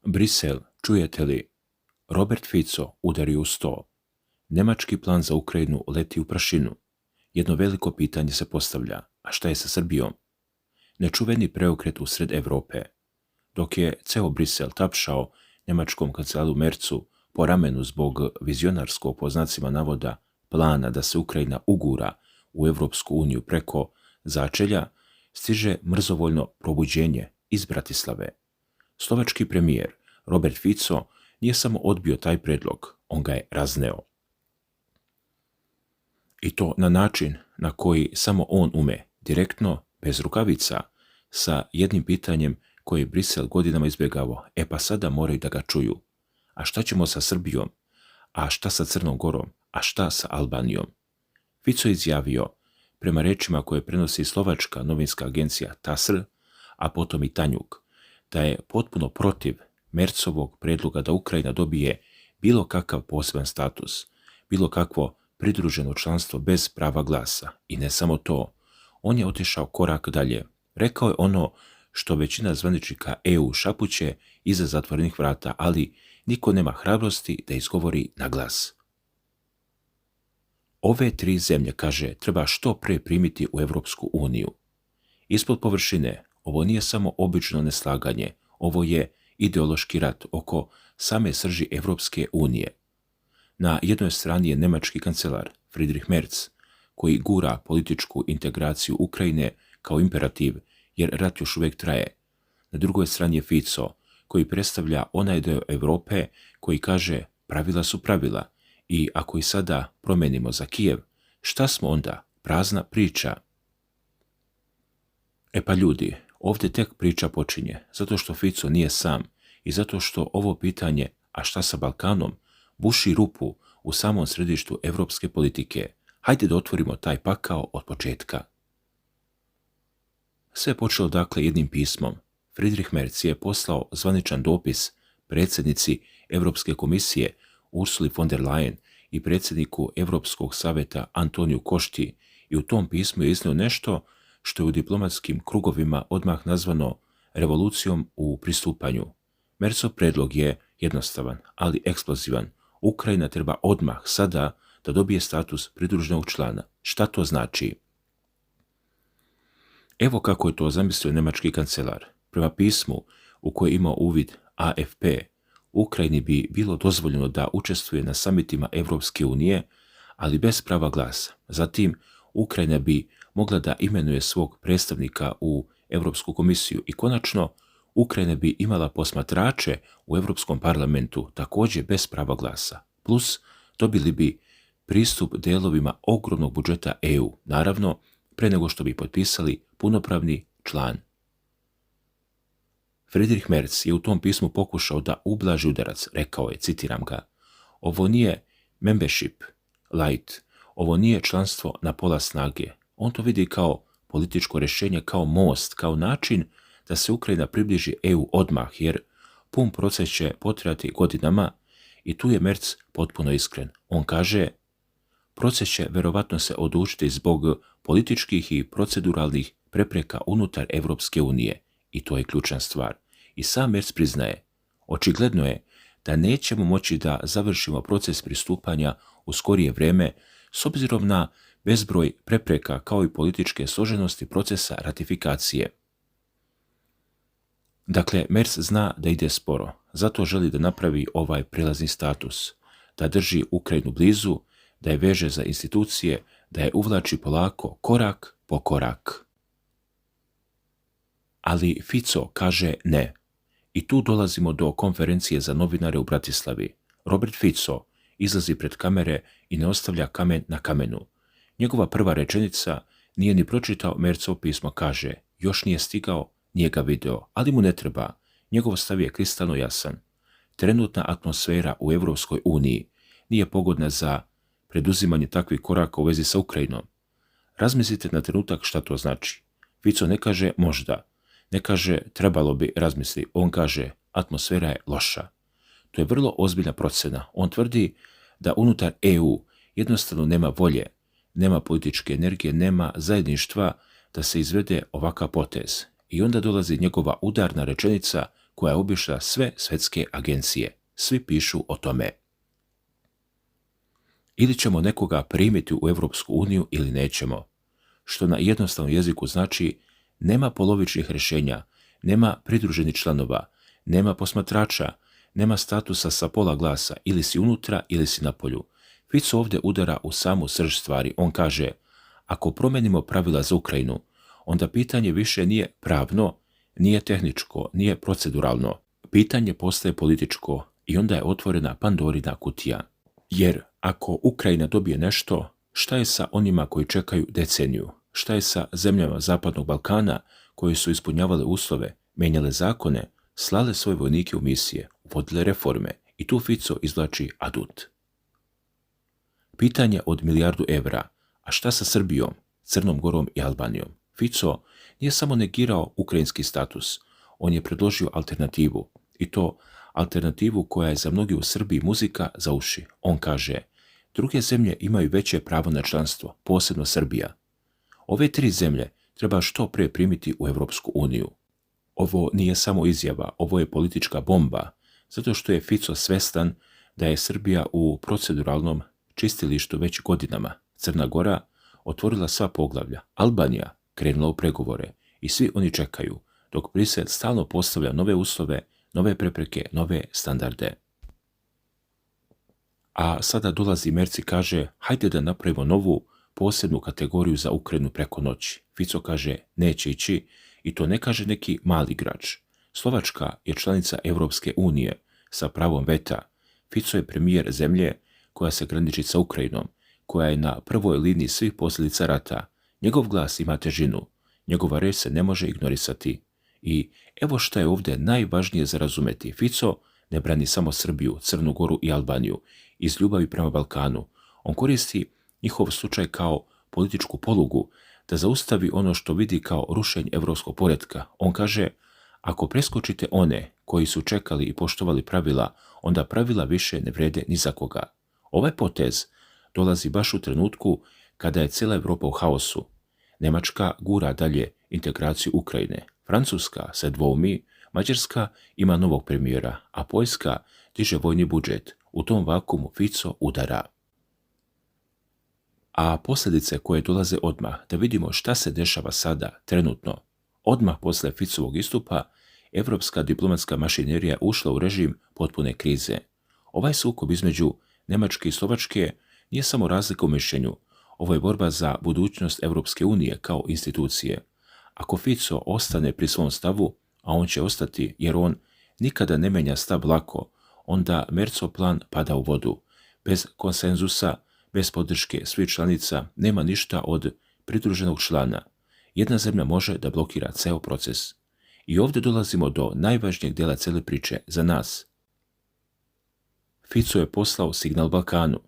Brisel, čujete li? Robert Fico udario u sto. Njemački plan za Ukrajinu leti u prašinu. Jedno veliko pitanje se postavlja, a šta je sa Srbijom? Nečuveni preokret u sred Evrope. Dok je ceo Brisel tapšao njemačkom kancelaru Mercu po ramenu zbog vizionarskog, po znacima navoda, plana da se Ukrajina ugura u Evropsku uniju preko začelja, stiže mrzovoljno probuđenje iz Bratislave. Slovački premijer Robert Fico nije samo odbio taj predlog, on ga je razneo. I to na način na koji samo on ume, direktno, bez rukavica, sa jednim pitanjem koje je Brisel godinama izbjegavao. Pa sada moraju da ga čuju. A šta ćemo sa Srbijom? A šta sa Crnom Gorom? A šta sa Albanijom? Fico je izjavio, prema rečima koje prenosi slovačka novinska agencija TASR, a potom i Tanjug, da je potpuno protiv Mercovog predloga da Ukrajina dobije bilo kakav poseban status, bilo kakvo pridruženo članstvo bez prava glasa. I ne samo to, on je otišao korak dalje. Rekao je ono što većina zvaničnika EU šapuće iza zatvorenih vrata, ali niko nema hrabrosti da izgovori na glas. Ove tri zemlje, kaže, treba što pre primiti u Evropsku uniju. Ispod površine, ovo nije samo obično neslaganje, ovo je ideološki rat oko same srži Evropske unije. Na jednoj strani je nemački kancelar Friedrich Merz, koji gura političku integraciju Ukrajine kao imperativ, jer rat još uvijek traje. Na drugoj strani je Fico, koji predstavlja onaj dio Europe koji kaže pravila su pravila i ako i sada promenimo za Kijev, šta smo onda? Prazna priča. Pa ljudi, ovdje tek priča počinje, zato što Fico nije sam i zato što ovo pitanje, a šta sa Balkanom, buši rupu u samom središtu evropske politike. Hajde da otvorimo taj pakao od početka. Sve je počelo dakle jednim pismom. Friedrich Merz je poslao zvaničan dopis predsjednici Europske komisije Ursuli von der Leyen i predsjedniku Europskog savjeta Antoniju Košti i u tom pismu je iznio nešto što je u diplomatskim krugovima odmah nazvano revolucijom u pristupanju. Merzov predlog je jednostavan, ali eksplozivan. Ukrajina treba odmah, sada, da dobije status pridruženog člana. Šta to znači? Evo kako je to zamislio nemački kancelar. Prema pismu u koje imao uvid AFP, Ukrajini bi bilo dozvoljeno da učestvuje na samitima Evropske unije, ali bez prava glasa. Zatim, Ukrajina bi mogla da imenuje svog predstavnika u Europsku komisiju i konačno, Ukrajina bi imala posmatrače u Europskom parlamentu također bez prava glasa. Plus, dobili bi pristup delovima ogromnog budžeta EU, naravno, pre nego što bi potpisali punopravni član. Friedrich Merz je u tom pismu pokušao da ublaži udarac, rekao je, citiram ga, ovo nije membership light, ovo nije članstvo na pola snage. On to vidi kao političko rješenje, kao most, kao način da se Ukrajina približi EU odmah, jer pun proces će potrajati godinama i tu je Merz potpuno iskren. On kaže, proces će verovatno se odužiti zbog političkih i proceduralnih prepreka unutar Evropske unije i to je ključna stvar. I sam Merz priznaje, očigledno je da nećemo moći da završimo proces pristupanja u skorije vrijeme s obzirom na bezbroj prepreka kao i političke složenosti procesa ratifikacije. Dakle, Merz zna da ide sporo, zato želi da napravi ovaj prelazni status, da drži Ukrajinu blizu, da je veže za institucije, da je uvlači polako, korak po korak. Ali Fico kaže ne. I tu dolazimo do konferencije za novinare u Bratislavi. Robert Fico izlazi pred kamere i ne ostavlja kamen na kamenu. Njegova prva rečenica nije ni pročitao Merzov pismo, kaže, još nije stigao, nije ga video, ali mu ne treba. Njegov stav je kristalno jasan. Trenutna atmosfera u Evropskoj uniji nije pogodna za preduzimanje takvih koraka u vezi sa Ukrajinom. Razmislite na trenutak šta to znači. Fico ne kaže možda, ne kaže trebalo bi razmisliti, on kaže atmosfera je loša. To je vrlo ozbiljna procena. On tvrdi da unutar EU jednostavno nema volje, nema političke energije, nema zajedništva da se izvede ovakav potez. I onda dolazi njegova udarna rečenica koja je obišla sve svjetske agencije. Svi pišu o tome. Ili ćemo nekoga primiti u Europsku uniju ili nećemo. Što na jednostavnom jeziku znači nema polovičnih rješenja, nema pridruženih članova, nema posmatrača, nema statusa sa pola glasa, ili si unutra ili si na polju. Fico ovdje udara u samu srž stvari. On kaže, ako promenimo pravila za Ukrajinu, onda pitanje više nije pravno, nije tehničko, nije proceduralno. Pitanje postaje političko i onda je otvorena Pandorina kutija. Jer ako Ukrajina dobije nešto, šta je sa onima koji čekaju deceniju? Šta je sa zemljama Zapadnog Balkana koji su ispunjavale uslove, menjale zakone, slale svoje vojnike u misije, uvodile reforme i tu Fico izvlači adut. Pitanje od milijardu evra, a šta sa Srbijom, Crnom Gorom i Albanijom? Fico nije samo negirao ukrajinski status, on je predložio alternativu i to alternativu koja je za mnogi u Srbiji muzika za uši. On kaže, druge zemlje imaju veće pravo na članstvo, posebno Srbija. Ove 3 zemlje treba što pre primiti u Europsku uniju. Ovo nije samo izjava, ovo je politička bomba, zato što je Fico svestan da je Srbija u proceduralnom čistilištu već godinama. Crna Gora otvorila sva poglavlja, Albanija krenula u pregovore i svi oni čekaju, dok Brisel stalno postavlja nove uslove, nove prepreke, nove standarde. A sada dolazi Merz i kaže, hajde da napravimo novu, posebnu kategoriju za Ukrajinu preko noći. Fico kaže, neće ići i to ne kaže neki mali igrač. Slovačka je članica Europske unije sa pravom veta. Fico je premijer zemlje koja se graniči sa Ukrajinom, koja je na prvoj liniji svih posljedica rata. Njegov glas ima težinu, njegova reč se ne može ignorisati. I evo šta je ovdje najvažnije za razumeti. Fico ne brani samo Srbiju, Crnu Goru i Albaniju iz ljubavi prema Balkanu. On koristi njihov slučaj kao političku polugu da zaustavi ono što vidi kao rušenje evropskog poretka. On kaže, ako preskočite one koji su čekali i poštovali pravila, onda pravila više ne vrede ni za koga. Ovaj potez dolazi baš u trenutku kada je cijela Evropa u haosu. Njemačka gura dalje integraciju Ukrajine, Francuska se dvoumi, Mađarska ima novog premijera, a Poljska diže vojni budžet. U tom vakuumu Fico udara. A posljedice koje dolaze odmah, da vidimo šta se dešava sada, trenutno. Odmah posle Ficovog istupa, evropska diplomatska mašinerija ušla u režim potpune krize. Ovaj sukob između Njemačke i Slovačke nije samo razlika u mišljenju, ovo je borba za budućnost Europske unije kao institucije. Ako Fico ostane pri svom stavu, a on će ostati jer on nikada ne menja stav lako, onda Merzov plan pada u vodu. Bez konsenzusa, bez podrške svih članica nema ništa od pridruženog člana. Jedna zemlja može da blokira ceo proces. I ovdje dolazimo do najvažnijeg dela cele priče za nas. Fico je poslao signal Balkanu.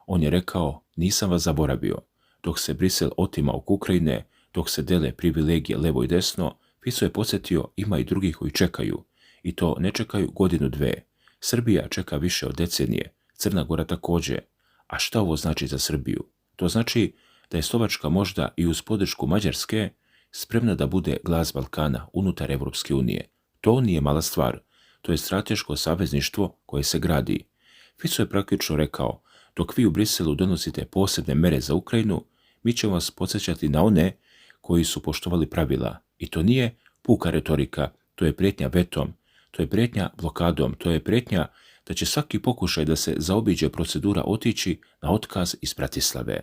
On je rekao, nisam vas zaboravio. Dok se Brisel otima oko Ukrajine, dok se dele privilegije levo i desno, Fico je podsjetio, ima i drugih koji čekaju. I to ne čekaju godinu dve. Srbija čeka više od decenije, Crna Gora također. A šta ovo znači za Srbiju? To znači da je Slovačka možda i uz podršku Mađarske spremna da bude glas Balkana unutar Evropske unije. To nije mala stvar, to je strateško savezništvo koje se gradi. Fico je praktično rekao, dok vi u Briselu donosite posebne mere za Ukrajinu, mi ćemo vas podsjećati na one koji su poštovali pravila. I to nije puka retorika, to je prijetnja vetom, to je prijetnja blokadom, to je prijetnja da će svaki pokušaj da se zaobiđe procedura otići na otkaz iz Bratislave.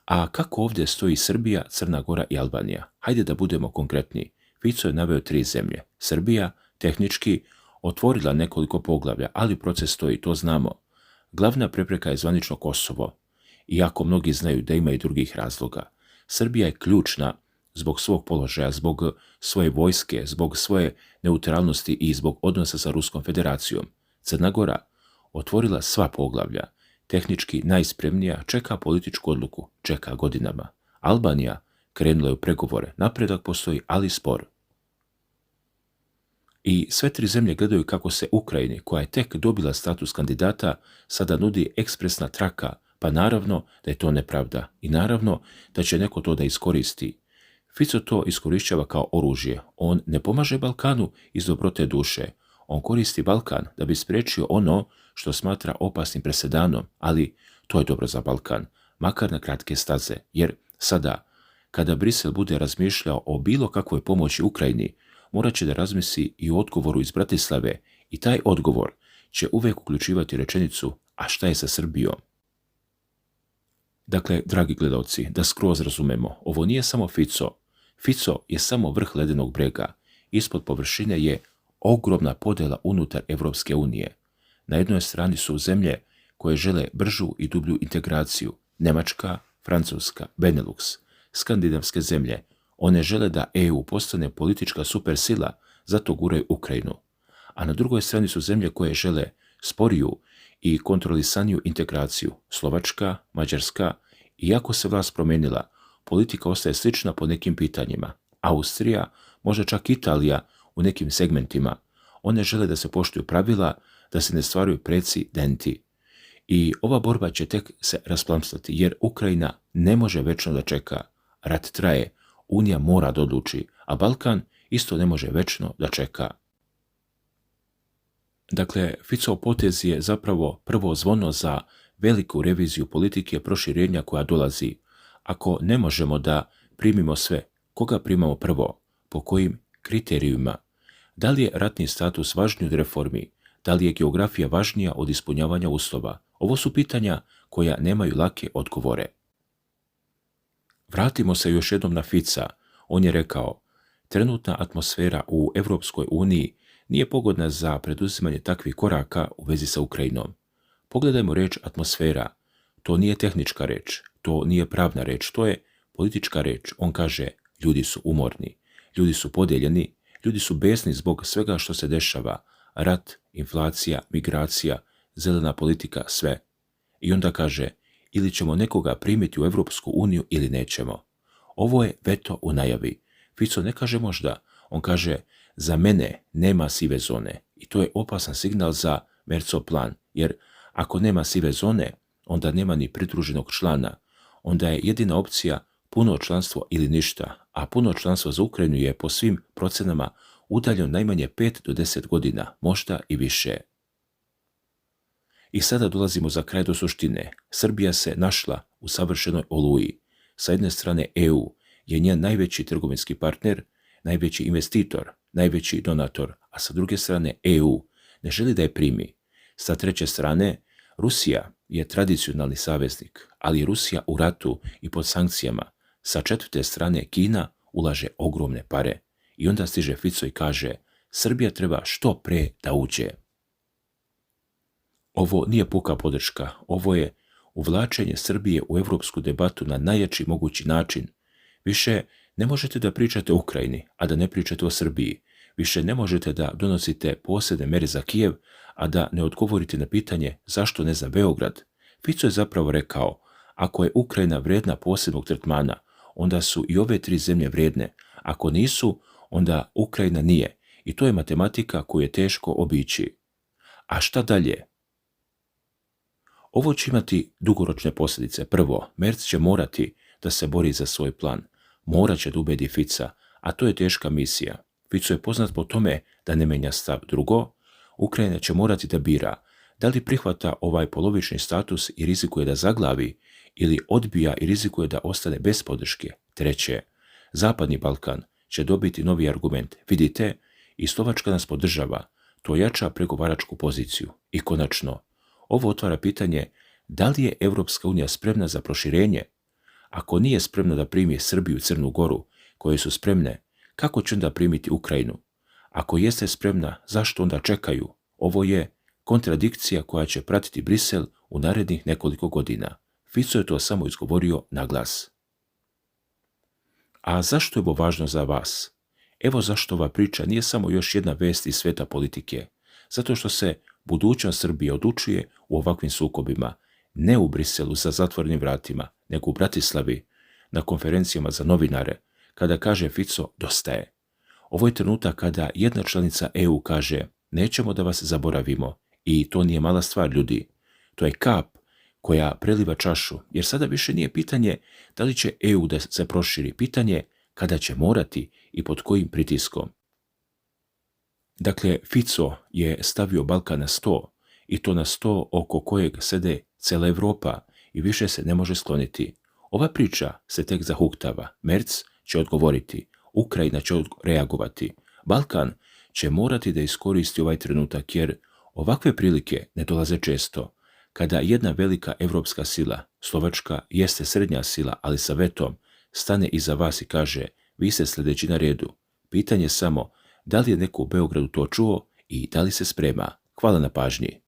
A kako ovdje stoji Srbija, Crna Gora i Albanija? Hajde da budemo konkretni. Fico je naveo 3 zemlje. Srbija, tehnički, otvorila nekoliko poglavlja, ali proces stoji, to znamo. Glavna prepreka je zvanično Kosovo. Iako mnogi znaju da ima i drugih razloga. Srbija je ključna zbog svog položaja, zbog svoje vojske, zbog svoje neutralnosti i zbog odnosa sa Ruskom federacijom. Crna Gora otvorila sva poglavlja. Tehnički najspremnija, čeka političku odluku, čeka godinama. Albanija krenula je u pregovore, napredak postoji, ali spor. I sve 3 zemlje gledaju kako se Ukrajini, koja je tek dobila status kandidata, sada nudi ekspresna traka, pa naravno da je to nepravda i naravno da će neko to da iskoristi. Fico to iskorišćava kao oružje. On ne pomaže Balkanu iz dobrote duše. On koristi Balkan da bi spriječio ono što smatra opasnim presedanom, ali to je dobro za Balkan, makar na kratke staze, jer sada, kada Brisel bude razmišljao o bilo kakvoj pomoći Ukrajini, morat će da razmisli i o odgovoru iz Bratislave i taj odgovor će uvijek uključivati rečenicu a šta je sa Srbijom? Dakle, dragi gledalci, da skroz razumemo, ovo nije samo Fico. Fico je samo vrh ledenog brega. Ispod površine je ogromna podjela unutar Evropske unije. Na jednoj strani su zemlje koje žele bržu i dublju integraciju. Njemačka, Francuska, Benelux, skandinavske zemlje. One žele da EU postane politička supersila, zato guraju Ukrajinu. A na drugoj strani su zemlje koje žele sporiju i kontrolisaniju integraciju. Slovačka, Mađarska, iako se vlast promijenila, politika ostaje slična po nekim pitanjima. Austrija, možda čak Italija u nekim segmentima. One žele da se poštuju pravila, da se ne stvaraju precedenti. I ova borba će tek se rasplamsati, jer Ukrajina ne može večno da čeka. Rat traje, Unija mora da odluči, a Balkan isto ne može večno da čeka. Dakle, Ficov potez je zapravo prvo zvono za veliku reviziju politike proširenja koja dolazi. Ako ne možemo da primimo sve, koga primamo prvo? Po kojim kriterijima? Da li je ratni status važniji od reformi? Da li je geografija važnija od ispunjavanja uslova? Ovo su pitanja koja nemaju lake odgovore. Vratimo se još jednom na Fica. On je rekao, trenutna atmosfera u Evropskoj uniji nije pogodna za preduzimanje takvih koraka u vezi sa Ukrajinom. Pogledajmo reč atmosfera. To nije tehnička reč, to nije pravna reč, to je politička reč. On kaže, ljudi su umorni, ljudi su podijeljeni, ljudi su besni zbog svega što se dešava. Rat, inflacija, migracija, zelena politika, sve. I onda kaže, ili ćemo nekoga primiti u Evropsku uniju ili nećemo. Ovo je veto u najavi. Fico ne kaže možda, on kaže, za mene nema sive zone. I to je opasan signal za Mercov plan, jer ako nema sive zone, onda nema ni pridruženog člana. Onda je jedina opcija puno članstvo ili ništa, a puno članstvo za Ukrajinu je po svim procenama udaljeno najmanje 5 do 10 godina, možda i više. I sada dolazimo za kraj do suštine. Srbija se našla u savršenoj oluji. Sa jedne strane EU je njen najveći trgovinski partner, najveći investitor, najveći donator, a sa druge strane EU ne želi da je primi. Sa treće strane, Rusija je tradicionalni saveznik, ali je Rusija u ratu i pod sankcijama. Sa četvrte strane Kina ulaže ogromne pare. I onda stiže Fico i kaže, Srbija treba što pre da uđe. Ovo nije puka podrška, ovo je uvlačenje Srbije u evropsku debatu na najjači mogući način. Više ne možete da pričate o Ukrajini, a da ne pričate o Srbiji. Više ne možete da donosite posebne mere za Kijev, a da ne odgovorite na pitanje zašto ne za Beograd. Fico je zapravo rekao, ako je Ukrajina vredna posebnog tretmana, onda su i ove tri zemlje vredne. Ako nisu, onda Ukrajina nije. I to je matematika koju je teško obići. A šta dalje? Ovo će imati dugoročne posljedice. Prvo, Merc će morati da se bori za svoj plan. Morat će da ubedi Fica, a to je teška misija. Fico je poznat po tome da ne menja stav. Drugo, Ukrajina će morati da bira da li prihvata ovaj polovični status i rizikuje da zaglavi ili odbija i rizikuje da ostane bez podrške. Treće, Zapadni Balkan će dobiti novi argument. Vidite, i Slovačka nas podržava. To jača pregovaračku poziciju. I konačno, ovo otvara pitanje da li je Evropska unija spremna za proširenje. Ako nije spremna da primi Srbiju i Crnu Goru, koje su spremne, kako će onda primiti Ukrajinu? Ako jeste spremna, zašto onda čekaju? Ovo je kontradikcija koja će pratiti Brisel u narednih nekoliko godina. Fico je to samo izgovorio na glas. A zašto je ovo važno za vas? Evo zašto ova priča nije samo još jedna vest iz sveta politike. Zato što se budućnost Srbije odlučuje u ovakvim sukobima, ne u Briselu za zatvorenim vratima, nego u Bratislavi, na konferencijama za novinare, kada kaže Fico dosta je. Ovo je trenutak kada jedna članica EU kaže nećemo da vas zaboravimo i to nije mala stvar ljudi. To je kap koja preliva čašu, jer sada više nije pitanje da li će EU da se proširi, pitanje kada će morati i pod kojim pritiskom. Dakle, Fico je stavio Balkan na sto, i to na sto oko kojeg sede cela Evropa i više se ne može skloniti. Ova priča se tek zahuktava. Merz će odgovoriti, Ukrajina će reagovati. Balkan će morati da iskoristi ovaj trenutak jer ovakve prilike ne dolaze često. Kada jedna velika evropska sila, Slovačka jeste srednja sila, ali sa vetom, stane iza vas i kaže vi ste sljedeći na redu. Pitanje je samo da li je neko u Beogradu to čuo i da li se sprema. Hvala na pažnji.